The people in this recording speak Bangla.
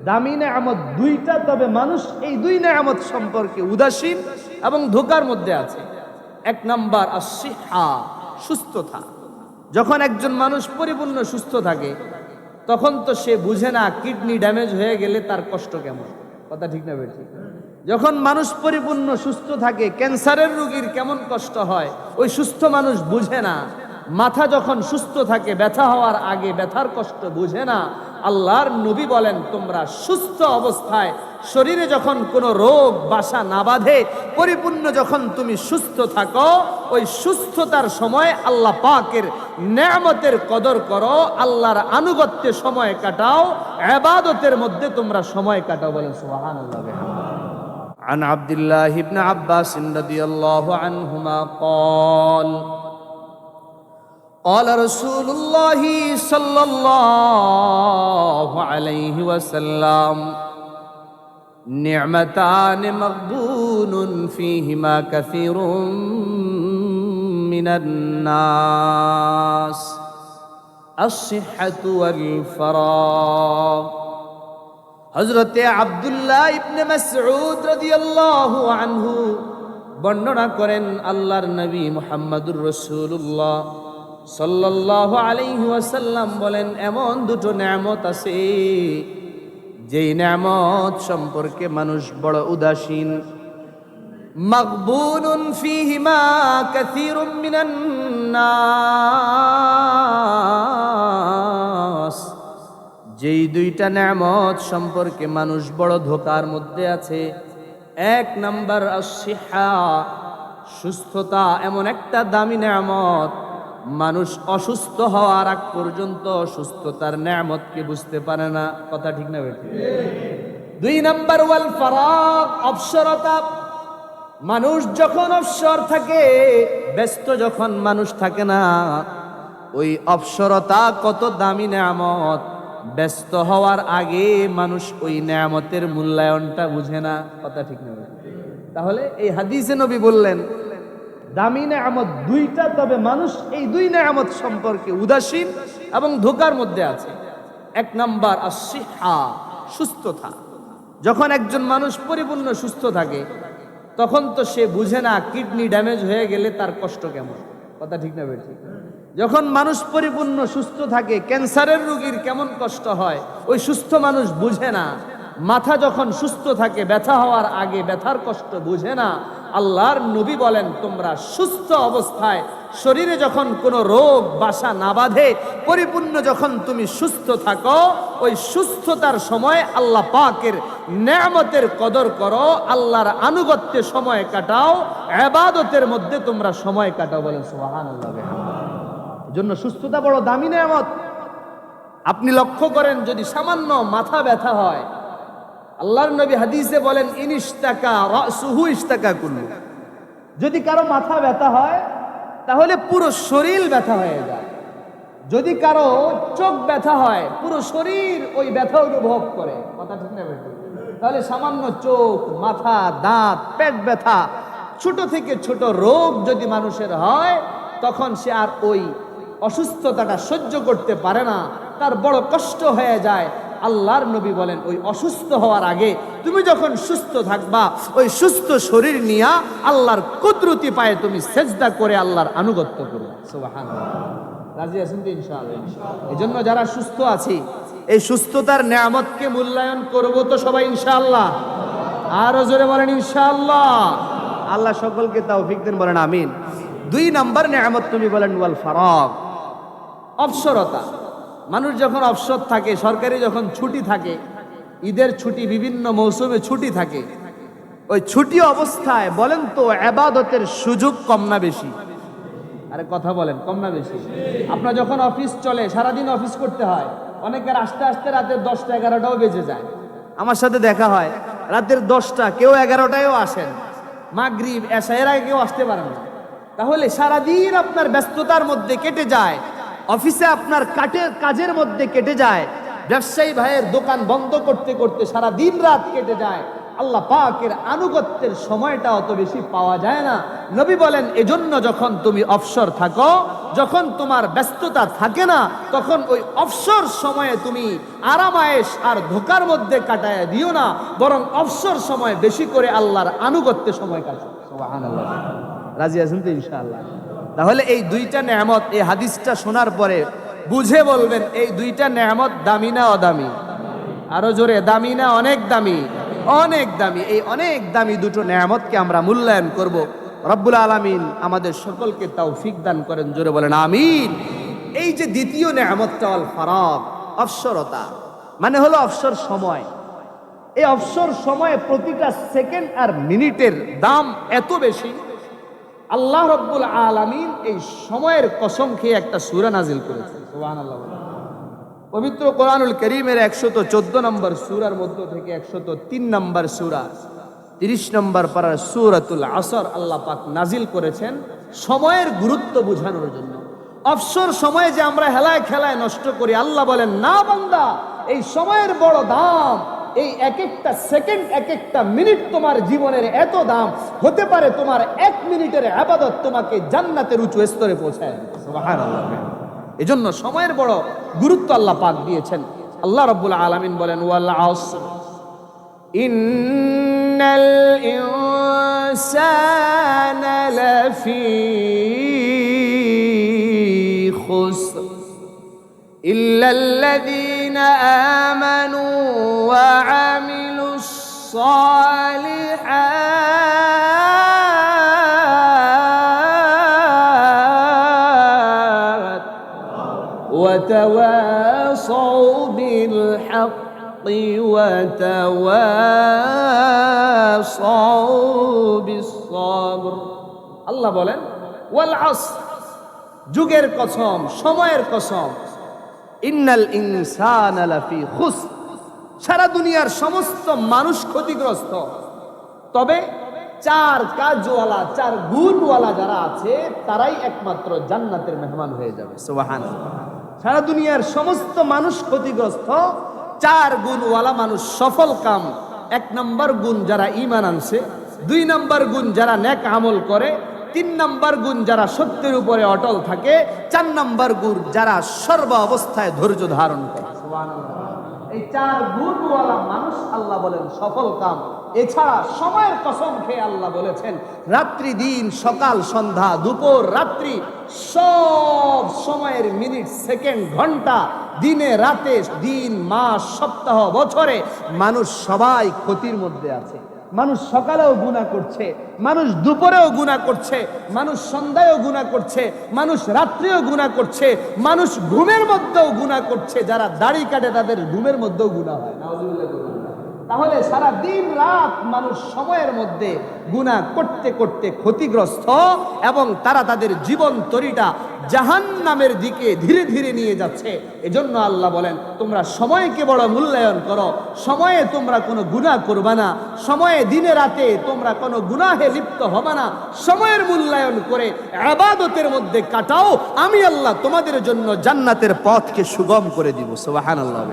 দামি নেয়ামত দুইটা, তবে মানুষ এই দুই নেয়ামত সম্পর্কে উদাসীন এবং ধোঁকার মধ্যে আছে। এক নাম্বার আসিহা, সুস্থতা। যখন একজন মানুষ পরিপূর্ণ সুস্থ থাকে তখন তো সে বুঝে না কিডনি ড্যামেজ হয়ে গেলে তার কষ্ট কেমন। কথা ঠিক না বেঠিক? যখন মানুষ পরিপূর্ণ সুস্থ থাকে ক্যান্সারের রোগীর কেমন কষ্ট হয় ওই সুস্থ মানুষ বুঝে না। মাথা যখন সুস্থ থাকে ব্যথা হওয়ার আগে ব্যথার কষ্ট বুঝে না। আল্লাহর নবী বলেন, তোমরা সুস্থ অবস্থায় শরীরে যখন কোনো রোগ বাসা না বাঁধে, পরিপূর্ণ যখন তুমি সুস্থ থাকো, ওই সুস্থতার সময় আল্লাহ পাকের নেয়ামতের কদর করো, আল্লাহর আনুগত্যে সময় কাটাও, ইবাদতের মধ্যে তোমরা সময় কাটাও। বলেন সুবহানাল্লাহ। عن عبد الله بن عباس رضي الله عنهما قال قال رسول الله صلى الله عليه وسلم نعمتان مغبون فيهما كثير من الناس الصحة والفراغ। হযরতে আব্দুল্লাহ ইবনে মাসউদ রাদিয়াল্লাহু আনহু বর্ণনা করেন, আল্লাহর নবী মুহাম্মদুর রাসূলুল্লাহ সাল্লাল্লাহু আলাইহি ওয়াসাল্লাম বলেন, এমন দুটো নেয়ামত আছে যেই নেয়ামত সম্পর্কে মানুষ বড় উদাসীন। মাগবুনুন ফীহিমা কাসীরুম মিনান নাস, যেই দুইটা নেয়ামত সম্পর্কে মানুষ বড় ধোঁকার মধ্যে আছে। এক নাম্বার আসিহা, সুস্থতা। এমন একটা দামি নেয়ামত, মানুষ অসুস্থ হওয়ার আগ পর্যন্ত সুস্থতার নেয়ামতকে বুঝতে পারে না। কথা ঠিক না বেঠিক? দুই নাম্বার ওয়াল ফারাগ, অবসরতা। মানুষ যখন অবসর থাকে, ব্যস্ত যখন মানুষ থাকে না, ওই অবসরতা কত দামি নেয়ামত। ব্যস্ত হওয়ার আগে মানুষ ওই নেয়ামতের মূল্যায়নটা বুঝে না। কথা ঠিক না বেঠিক? তাহলে এই হাদিসে নবী বললেন দামি নেয়ামত দুইটা, তবে মানুষ এই দুই নেয়ামত সম্পর্কে উদাসীন এবং ধোঁকার মধ্যে আছে। এক নাম্বার আসিহা, সুস্থতা। যখন একজন মানুষ পরিপূর্ণ সুস্থ থাকে তখন তো সে বুঝে না কিডনি ড্যামেজ হয়ে গেলে তার কষ্ট কেমন। কথা ঠিক না বেঠিক? যখন মানুষ পরিপূর্ণ সুস্থ থাকে ক্যান্সারের রোগীর কেমন কষ্ট হয় ওই সুস্থ মানুষ বুঝে না। মাথা যখন সুস্থ থাকে ব্যথা হওয়ার আগে ব্যথার কষ্ট বুঝে না। আল্লাহর নবী বলেন, তোমরা সুস্থ অবস্থায় শরীরে যখন কোনো রোগ বাসা না বাঁধে, পরিপূর্ণ যখন তুমি সুস্থ থাকো, ওই সুস্থতার সময় আল্লাহ পাকের নেয়ামতের কদর করো, আল্লাহর আনুগত্যে সময় কাটাও, ইবাদতের মধ্যে তোমরা সময় কাটাও। বলেন সুবহানাল্লাহ। জন্য সুস্থতা বড় দামি নেয়ামত। আপনি লক্ষ্য করেন, যদি সামান্য মাথা ব্যথা হয়, আল্লাহর নবী হাদিসে বলেন, ইনিশতাকা রাসুহু ইশতাকা কুল্লু। যদি কারো মাথা ব্যথা হয় তাহলে পুরো শরীর ব্যথা হয়ে যায়। যদি কারো চোখ ব্যথা হয় পুরো শরীর ওই ব্যথা অনুভব করে। কথা ঠিক না বেঠিক? তাহলে সামান্য চোখ, মাথা, দাঁত, পেট ব্যথা, ছোট থেকে ছোট রোগ যদি মানুষের হয়, তখন সে আর ওই অসুস্থতাটা সহ্য করতে পারে না, তার বড় কষ্ট হয়ে যায়। আল্লাহর নবী বলেন, ওই অসুস্থ হওয়ার আগে তুমি যখন সুস্থ থাকবা, ওই সুস্থ শরীর নিয়ে আল্লাহর কুদরতি পায়ে তুমি সেজদা করে আল্লাহর আনুগত্য করো। সুবহানাল্লাহ। রাজি আছেন তো ইনশাআল্লাহ? এই জন্য যারা সুস্থ আছি, এই সুস্থতার নেয়ামতকে মূল্যায়ন করব তো সবাই ইনশাআল্লাহ। আরো জোরে বলেন ইনশাআল্লাহ। আল্লাহ সকলকে তৌফিক দেন, বলেন আমিন। দুই নাম্বার নেয়ামত তুমি বলেন ওয়াল ফারাগ, অবসরতা। মানুষ যখন অবসর থাকে, সরকারি যখন ছুটি থাকে, ঈদের ছুটি, বিভিন্ন মৌসুমে ছুটি থাকে, ওই ছুটি অবস্থায় বলেন তো ইবাদতের সুযোগ কম না বেশি? আরে কথা বলেন, কম না বেশি? আপনার যখন অফিস চলে, সারাদিন অফিস করতে হয়, অনেকের আসতে আসতে রাতের 10টা 11টাও বেজে যায়। আমার সাথে দেখা হয় রাতের 10টা, কেউ 11টায়ও আসেন, মাগরিব এশা এর আগে কেউ আসতে পারেন না। তাহলে সারাদিন আপনার ব্যস্ততার মধ্যে কেটে যায়, অফিসে আপনার কাজের মধ্যে কেটে যায়, ব্যবসায়ী ভাইয়ের দোকান বন্ধ করতে করতে সারা দিন রাত কেটে যায়, আল্লাহ পাকের আনুগত্যের সময়টা অত বেশি পাওয়া যায় না। নবী বলেন এজন্য যখন তুমি অবসর থাকো, যখন তোমার ব্যস্ততা থাকে না, তখন ওই অবসর সময়ে তুমি আরামায়েশ আর ধোকার মধ্যে কাটায় দিও না, বরং অবসর সময় বেশি করে আল্লাহর আনুগত্যে সময় কাটাও। সুবহানাল্লাহ। রাজি আছেন তো ইনশাআল্লাহ? তাহলে এই দুইটা নেয়ামত, এই হাদিসটা শোনার পরে বুঝে বলবেন এই দুইটা নেয়ামত দামি না অদামি? আরো জোরে, দামি না অনেক দামি? অনেক দামি। এই অনেক দামি দুটো নেয়ামতকে আমরা মূল্যায়ন করব। রব্বুল আলামিন আমাদের সকলকে তৌফিক দান করেন, জোরে বলেন আমিন। এই যে দ্বিতীয় নেয়ামতটা আল ফারাগ, অবসরতা, মানে হলো অবসর সময়। এই অবসর সময়ে প্রতিটা সেকেন্ড আর মিনিটের দাম এত বেশি, আল্লাহ রব্বুল আলামিন এই সময়ের কসম খেয়ে একটা সূরা নাজিল করেছেন। সুবহানাল্লাহ। পবিত্র কোরআনুল কারীমের 114 নম্বর সূরার মধ্য থেকে 103 নম্বর সূরা 30 নম্বর পারার সূরাতুল আসর আল্লাহ পাক নাজিল করেছেন সময়ের গুরুত্ব বোঝানোর জন্য। অবসর সময়ে যে আমরা হেলায় খেলায় নষ্ট করি, আল্লাহ বলেন না বান্দা, এই সময়ের বড় দাম। এই এক একটা সেকেন্ড, এক একটা মিনিট তোমার জীবনের এত দাম, হতে পারে তোমার 1 মিনিটের ইবাদত তোমাকে জান্নাতের উঁচু স্তরে পৌঁছায় দিবে। সুবহানাল্লাহ। এজন্য সময়ের বড় গুরুত্ব আল্লাহ পাক দিয়েছেন। আল্লাহ রাব্বুল আলামিন বলেন ওয়াল আসর ইন্নাল ইনসানা লাফি খুসর ইল্লাল্লাযীনা আমানু ওয়া আমিলুস সালিহাত وتواصوا بالحق وتواصوا بالصبر। আল্লাহ বলেন ওয়াল আসর, যুগের কসম, সময়ের কসম, ইন্নাল ইনসানা লাফি খুসর, সারা দুনিয়ার সমস্ত মানুষ ক্ষতিগ্রস্ত। তবে 4 কাজওয়ালা, 4 গুণওয়ালা যারা আছে তারাই একমাত্র জান্নাতের মেহমান হয়ে যাবে। সুবহানাল্লাহ। সারা দুনিয়ার সমস্ত মানুষ ক্ষতিগ্রস্ত, 4 গুণওয়ালা মানুষ সফল কাম। 1 নম্বর গুণ যারা ঈমান আনছে, 2 নম্বর গুণ যারা নেক আমল করে, 3 নম্বর গুণ যারা সত্যের উপরে অটল থাকে, 4 নম্বর গুণ যারা সর্ব অবস্থায় ধৈর্য ধারণ করে। সুবহানাল্লাহ। এই 4 গুণওয়ালা মানুষ আল্লাহ বলেন সফল কাম। এছাড়া সময়ের কসম খেয়ে আল্লাহ বলেছেন রাত্রি দিন, সকাল সন্ধ্যা, দুপুর রাত্রি, সব সময়ের মিনিট সেকেন্ড ঘন্টা, দিনে রাতে, দিন মাস সপ্তাহ বছরে মানুষ সবাই ক্ষতির মধ্যে আছে। মানুষ সকালেও গুনাহ করছে, মানুষ দুপুরেও গুনাহ করছে, মানুষ সন্ধ্যায়ও গুনাহ করছে, মানুষ রাত্রেও গুনাহ করছে, মানুষ ঘুমের মধ্যেও গুনাহ করছে। যারা দাড়ি কাটে তাদের ঘুমের মধ্যেও গুনাহ হয়। নাউযুবিল্লাহ। তাহলে সারা দিন রাত মানুষ সময়ের মধ্যে গুনাহ করতে করতে ক্ষতিগ্রস্ত, এবং তারা তাদের জীবন তরিটা জাহান্নামের দিকে ধীরে ধীরে নিয়ে যাচ্ছে। এজন্য আল্লাহ বলেন তোমরা সময়কে বড় মূল্যায়ন করো, সময়ে তোমরা কোনো গুনাহ করবা না, সময়ে দিনে রাতে তোমরা কোনো গুনাহে লিপ্ত হবে না, সময়ের মূল্যায়ন করে ইবাদতের মধ্যে কাটাও, আমি আল্লাহ তোমাদের জন্য জান্নাতের পথকে সুগম করে দিব। সুবহানাল্লাহ।